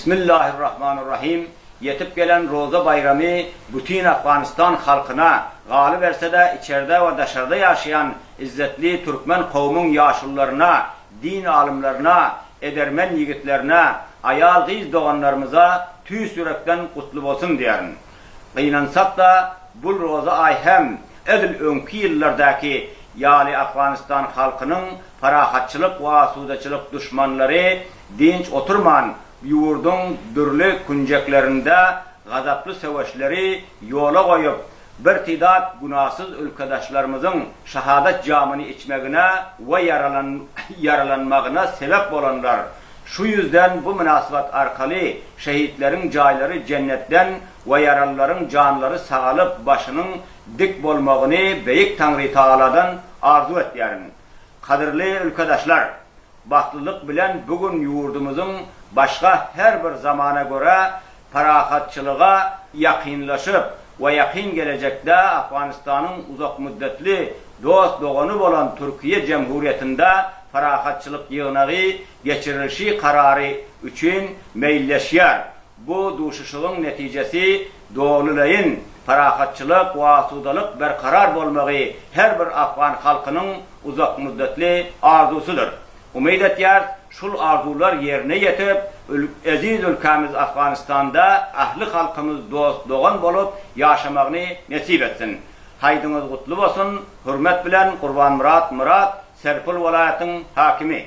Bismillahirrahmanirrahim. Yetip gelen Roza Bayramı bütün Afganistan halkına galip verse de içeride ve dışarıda yaşayan izzetli Türkmen kavmin yaşlılarına, din alimlerine, edermen yigitlerine, ayal kız doğanlarımıza tüy sürekten kutlu olsun diyelim. Kıynansak da bu Roza ay hem edil önkü yıllardaki yali Afganistan halkının ferahatçılık ve asudeçilik düşmanları dinç oturman yurdun dürlü künceklerinde gazaplı savaşları yola koyup bir tidat günahsız ülkedaşlarımızın şehadet camını içmegine ve yaralanmağına sebep olanlar. Şu yüzden bu münasebet arkalı şehitlerin cayları cennetten ve yaralıların canları sağalıp başının dik bolmağını Beyik Tanrı Taala'dan arzu et yarın. Kadirli ülkedaşlar, baktılık bilen bugün yurdumuzun başka her bir zamana göre ferahatçılığa yakınlaşıp ve yakın gelecekte Afganistan'ın uzak müddetli dost doğanı olan Türkiye Cumhuriyeti'nde ferahatçılık yığınağı geçirilişi kararı için meyilleşiyor. Bu duşuşluğun neticesi doğululayın ferahatçılık ve asudalık berkarar olmağı her bir Afgan halkının uzak müddetli arzusudur. Umid etiyar, şul arzular yerine yetip, aziz ülkemiz Afganistan'da ahli halkımız dost doğan bolup yaşamağını nasip etsin. Haydınız kutlu olsun, hürmet bilen Kurban Murat, Serpil vilayetinin hakimi.